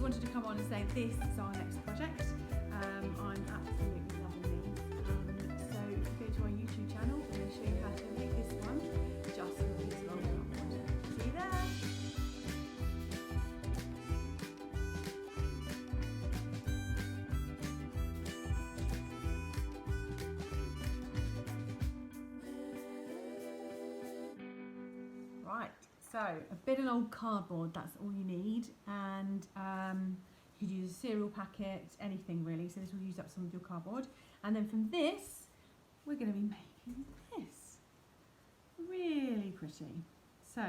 wanted to come on and say this is our next project. I'm absolutely loving these. So if you go to our YouTube channel, I'm going to show you how to make this one just with these roll cardboard. See you there. Right, so a bit of old cardboard, that's all you need, and you could use a cereal packet, anything really, so this will use up some of your cardboard. And then from this, we're going to be making this. Really pretty. So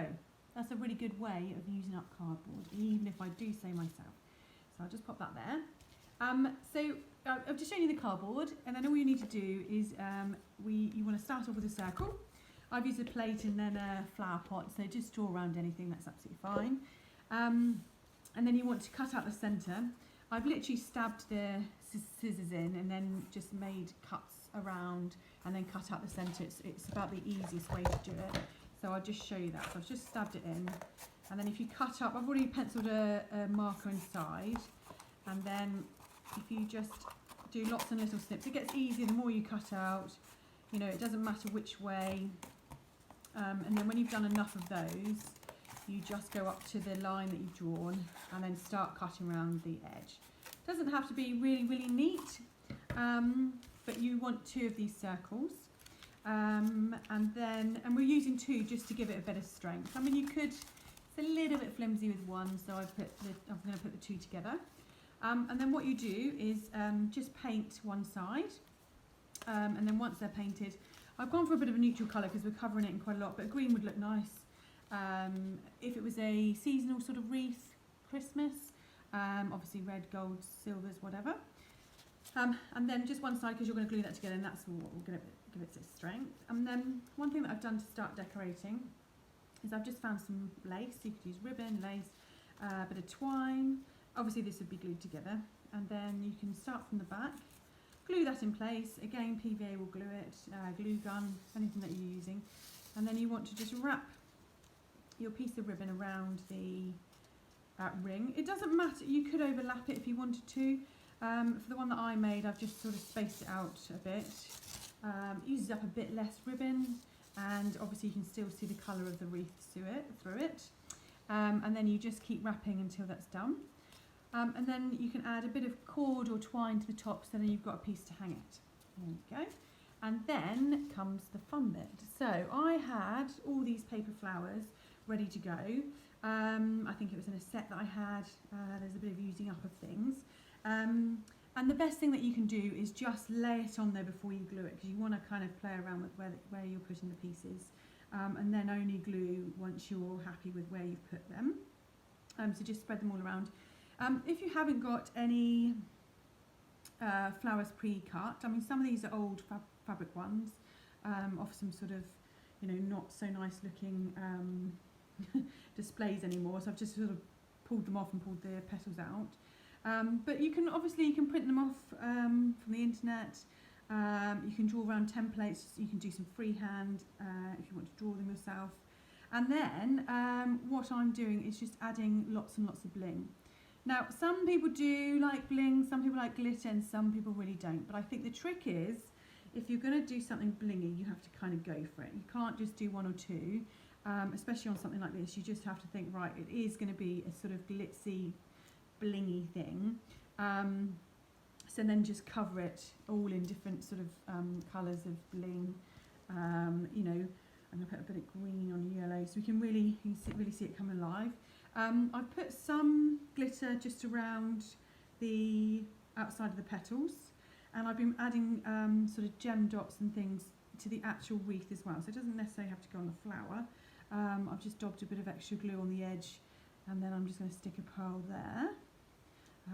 that's a really good way of using up cardboard, even if I do say myself. So I'll just pop that there. I've just shown you the cardboard, and then all you need to do is you want to start off with a circle. I've used a plate and then a flower pot, so just draw around anything, that's absolutely fine. And then you want to cut out the centre. I've literally stabbed the scissors in and then just made cuts around and then cut out the centre. It's about the easiest way to do it. So I'll just show you that. So I've just stabbed it in, and then if you cut up, I've already penciled a marker inside, and then if you just do lots and little snips, it gets easier the more you cut out. You know, it doesn't matter which way. And then when you've done enough of those, you just go up to the line that you've drawn and then start cutting around the edge. Doesn't have to be really, really neat, but you want 2 of these circles. And we're using 2 just to give it a bit of strength. I mean, you could, it's a little bit flimsy with 1, so I'm going to put the 2 together. And then what you do is just paint one side, and then once they're painted, I've gone for a bit of a neutral colour because we're covering it in quite a lot, but green would look nice. If it was a seasonal sort of wreath, Christmas, obviously red, gold, silvers, whatever. And then just one side because you're going to glue that together, and that's what we're going to give it its strength. And then one thing that I've done to start decorating is I've just found some lace. You could use ribbon, lace, a bit of twine. Obviously this would be glued together, and then you can start from the back. Glue that in place. Again, PVA will glue it, glue gun, anything that you're using. And then you want to just wrap your piece of ribbon around the ring. It doesn't matter, you could overlap it if you wanted to. For the one that I made, I've just sort of spaced it out a bit. Uses up a bit less ribbon, and obviously you can still see the colour of the wreath through it. And then you just keep wrapping until that's done. And then you can add a bit of cord or twine to the top, so then you've got a piece to hang it. There you go. And then comes the fun bit. So I had all these paper flowers ready to go. I think it was in a set that I had. There's a bit of using up of things. And the best thing that you can do is just lay it on there before you glue it, because you want to kind of play around with where you're putting the pieces. And then only glue once you're happy with where you've put them. So just spread them all around. If you haven't got any flowers pre-cut, I mean, some of these are old fabric ones, off some sort of, you know, not so nice looking displays anymore, so I've just sort of pulled them off and pulled the petals out. But you can print them off from the internet. You can draw around templates, you can do some freehand if you want to draw them yourself. And then what I'm doing is just adding lots and lots of bling. Now, some people do like bling, some people like glitter, and some people really don't. But I think the trick is, if you're going to do something blingy, you have to kind of go for it. You can't just do 1 or 2, especially on something like this. You just have to think, right, it is going to be a sort of glitzy, blingy thing. So then just cover it all in different sort of colours of bling. You know, I'm going to put a bit of green on yellow, so you can really see it come alive. I've put some glitter just around the outside of the petals, and I've been adding sort of gem dots and things to the actual wreath as well, so it doesn't necessarily have to go on the flower. I've just daubed a bit of extra glue on the edge, and then I'm just going to stick a pearl there.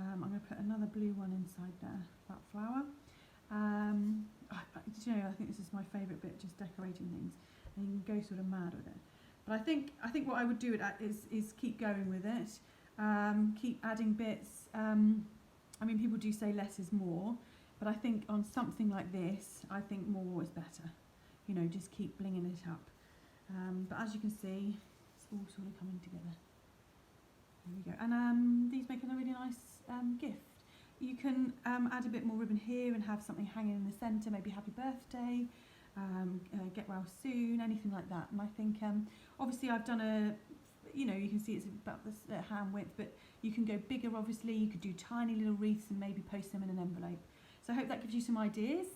I'm going to put another blue one inside there, that flower. You know, I think this is my favourite bit, just decorating things, and you can go sort of mad with it. But I think what I would do is keep going with it, keep adding bits. I mean, people do say less is more, but I think on something like this, I think more is better. You know, just keep blinging it up. But as you can see, it's all sort of coming together. There we go. And these make a really nice gift. You can add a bit more ribbon here and have something hanging in the centre, maybe happy birthday, get well soon, anything like that. And I think obviously I've done a, you know, you can see it's about this hand width, but you can go bigger obviously. You could do tiny little wreaths and maybe post them in an envelope. So I hope that gives you some ideas,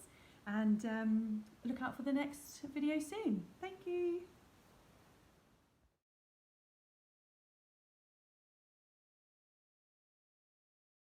and look out for the next video soon. Thank you.